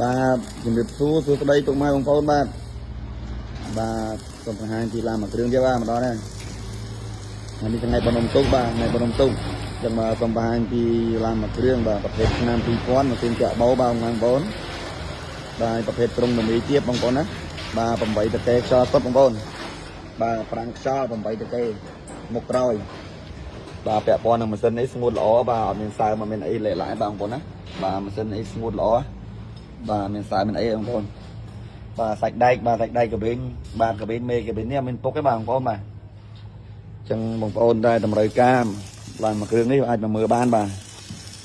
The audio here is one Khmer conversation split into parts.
bàជំរាបសួរសួស្តីពុកម៉ែបងប្អូនបាទបាទសូមបង្ហាញពីឡានមួយគ្រឿងទៀតបាទម្ដងនេះនេះថ្ងៃបនំទុកបាទថ្ងៃបនំទុកចឹងមកសូមបង្ហាញពីឡានមួយគ្រឿងបាទប្រភេទឆ្នាំ2000ម៉ាស៊ីនចាក់បោបាទបងប្អូនបាទប្រភេទត្រង់ដំណីទៀតបងប្អូនណាបាទ8តកេខ្យល់សុទ្ធបងប្អូនបាទប្រាំងខ្យល់8តកេមុខក្រោយបាទពាក់ព័ន្ធនឹងម៉ាស៊ីននេះស្ងួតល្អបាទអត់មានសើមអត់មានអីលេឡាយបងប្អូនណាបាទម៉ាស៊ីននេះស្ងួតល្អបាទមានសើមានអីបងប្អូនបាទសាច់ដែកបាទសាច់ដែកកាប៊ីនបាទកាប៊ីនមេកាប៊ីននេះមានពុកទេបាទបងប្អូនបាទអញ្ចឹងបងប្អូនដែលតម្រូវការឡើងមួយគ្រឿងនេះអាចមកមើលបានបាទ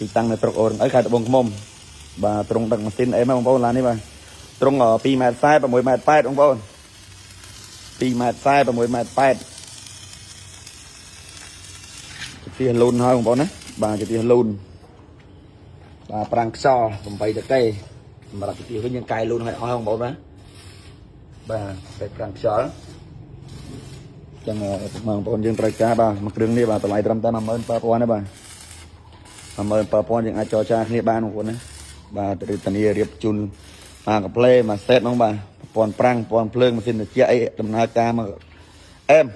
ទីតាំងនៅស្រុកអូរងអីខេត្តត្បូងឃ្មុំបាទត្រង់ដឹកម៉ាស៊ីនអីមកបងប្អូនឡាននេះបាទត្រង់2.40 ម៉ែត្រ6.80 ម៉ែត្របងប្អូន2.40 6.80 ម៉ែត្រជាលូនហើយបងប្អូនណាបាទជាលូនបាទប្រាំងខ្យល់8តកេសម្រាប់ទីវិញយើងកែលូនឲ្យអស់បងប្អូនណាបាទតែប្រាំងខ្យល់ចឹងបងប្អូនយើងត្រូវការបាទមួយគ្រឿងនេះបាទតម្លៃត្រឹមតែ17000ទេបាទ17000យើងអាចចរចាគ្នាបានបងប្អូនណាបាទឬធានារៀបជូនមកកាផ្លេមកសេតហ្នឹងបាទប្រព័ន្ធប្រាំងប្រព័ន្ធភ្លើងម៉ាស៊ីនត្រជាក់អីដំណើរការមកអែម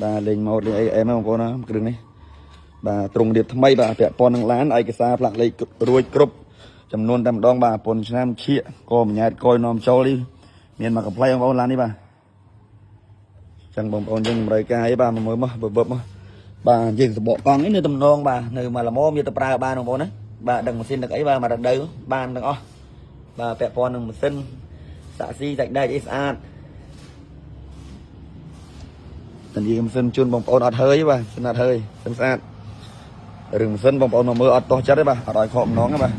បាទលេងម៉ូតលេងអីអែមបងប្អូនណាគ្រឿងនេះបាទត្រង់រៀបថ្មីបាទពាក់ព័ន្ធនឹងឡានឯកសារផ្លាកលេខរួចគ្រប់ចំនួនតែម្ដងបាទប៉ុនឆ្នាំឈៀកក៏បញ្ញាតកយនាំចូលនេះមានមកកំ pl បងប្អូនឡាននេះបាទអញ្ចឹងបងប្អូនយើងតម្រូវការអីបាទមើលមកបើមកបាទយើងសបកកង់នេះនៅតំណងបាទនៅមកល្មមយកទៅប្រើបានបងប្អូនណាបាទដឹកម៉ាស៊ីនដឹកអីបាទមករដូវបានទាំងអស់បាទពាក់ព័ន្ធនឹងម៉ាស៊ីនសាក់ស៊ីសាច់ដែកអីស្អាតតានិយាយម៉ាស៊ីនជូនបងប្អូនអត់ហើយបាទស្អាតហើយស្អាតរឿងម៉ាស៊ីនបងប្អូនមកមើលអត់តោះចិត្តទេបាទអត់ឲ្យខកម្ដងទេបាទ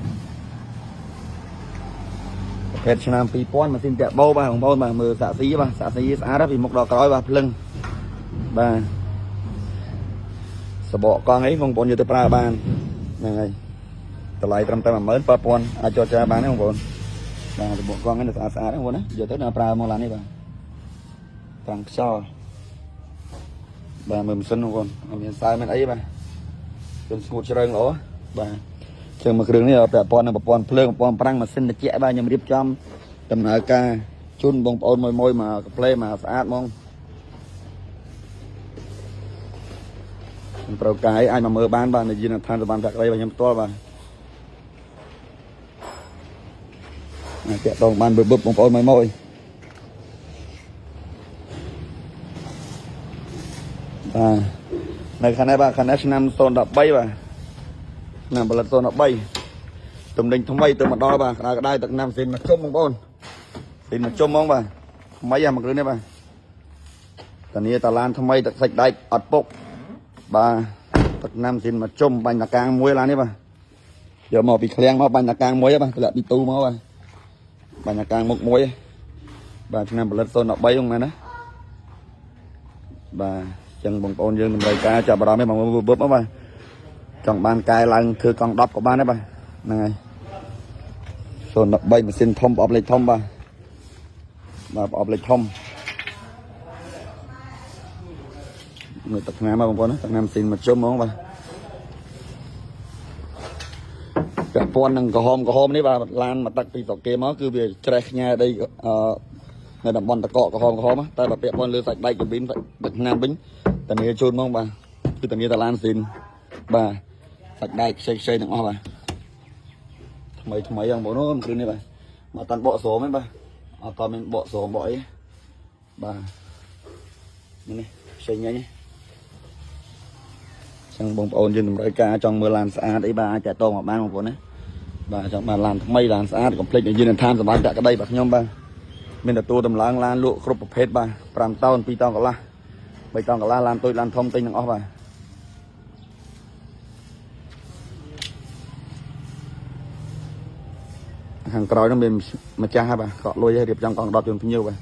ប្រភេទឆ្នាំ2000ម៉ាស៊ីនតាក់បោបាទបងប្អូនបាទមើលសាក់ស៊ីបាទសាក់ស៊ីស្អាតពីមុខដល់ក្រោយបាទភ្លឹងបាទសបកកង់អីបងប្អូនយកទៅប្រើបានហ្នឹងហើយតម្លៃត្រឹមតែ17000អាចចរចាបានទេបងប្អូនបាទសបកកង់នេះស្អាតស្អាតបងប្អូនណាយកទៅប្រើមកឡាននេះបាទប្រាំងខ្យល់បាទមើលម៉ាស៊ីនបងប្អូនអត់មានសើមានអីបាទគឺស្ងួតជ្រៅល្អបាទជើងមួយគ្រឿងនេះពាក់ព័ន្ធនឹងប្រព័ន្ធភ្លើងប្រព័ន្ធប្រាំងម៉ាស៊ីនត្រជាក់បាទខ្ញុំរៀបចំដំណើរការជូនបងប្អូនមួយមកកាផ្លេមកស្អាតហ្មងខ្ញុំត្រូវការអាចមកមើលបានបាទនៅយានដ្ឋានសុវណ្ណភក្តីរបស់ខ្ញុំផ្ទាល់បាទតាក់តងបានបឹបបងប្អូនមួយបាទនៅខាងនេះបាទខាងនេះឆ្នាំ013បាទឆ្នាំផលិត013ទំនិញថ្មីទៅមកដល់បាទក្តៅទឹកណាំស៊ីនមកជុំបងប្អូនស៊ីនមកជុំហ្មងបាទថ្មីមកគ្រឿងនេះបាទតានីតាឡានថ្មីទឹកសាច់ដែកអត់ពុកបាទទឹកណាំស៊ីនមកជុំបាញ់តាកាងមួយឡាននេះបាទយកមកពីឃ្លាំងមកបាញ់តាកាងមួយបាទតម្លាក់ពីទូមកបាទបាញ់តាកាងមុខមួយបាទឆ្នាំផលិត013ហ្នឹងណាបាទចឹងបងប្អូនយើងតម្រូវការចាប់អារម្មណ៍មកមើលបឹបបាទចង់បានកែឡើងធ្វើកង់10ក៏បានដែរបាទហ្នឹងហើយ013ម៉ាស៊ីនធំប្រអប់លេខធំបាទប្រអប់លេខធំមើលទឹកថ្នាំបងប្អូនណាទឹកថ្នាំម៉ាស៊ីនមកជុំហ្មងបាទពាក់ព័ន្ធនឹងក្រហមនេះបាទឡានមកទឹកពីស្រុកគេមកគឺវាច្រេះខ្ញាដីនៅតំបន់តកកក្រហមតែបើពាក់ព័ន្ធលើសាច់ដែកកាប៊ីនទឹកថ្នាំវិញតានីជូនហ្មងបាទគឺតានីតាឡានម៉ាស៊ីនបាទសាច់ដែកខ្ចីទាំងអស់បាទថ្មីបងប្អូនគ្រឿងនេះបាទមកតាន់បកស្រោមហ្នឹងបាទអត់តមានបកស្រោមបកអីបាទនេះខ្ចីញ៉ាញ់ចឹងបងប្អូនយើងតម្រូវការចង់មើលឡានស្អាតអីបាទអាចតតមកបានបងប្អូនណាបាទចង់បានឡានថ្មីឡានស្អាតកុំភ្លេចយានដ្ឋានសម្បត្តិក្តីបាទខ្ញុំបាទមានទទួលតម្លើងឡានលក់គ្រប់ប្រភេទបាទ5តោន2តោនកន្លះ3តោនកន្លះឡានតូចឡានធំទិញទាំងអស់បាទខាងក្រោយនោះមានម្ចាស់ហើយបាទកក់លុយឲ្យរៀបចំកង់10ជូនភ្ញៀវបាទ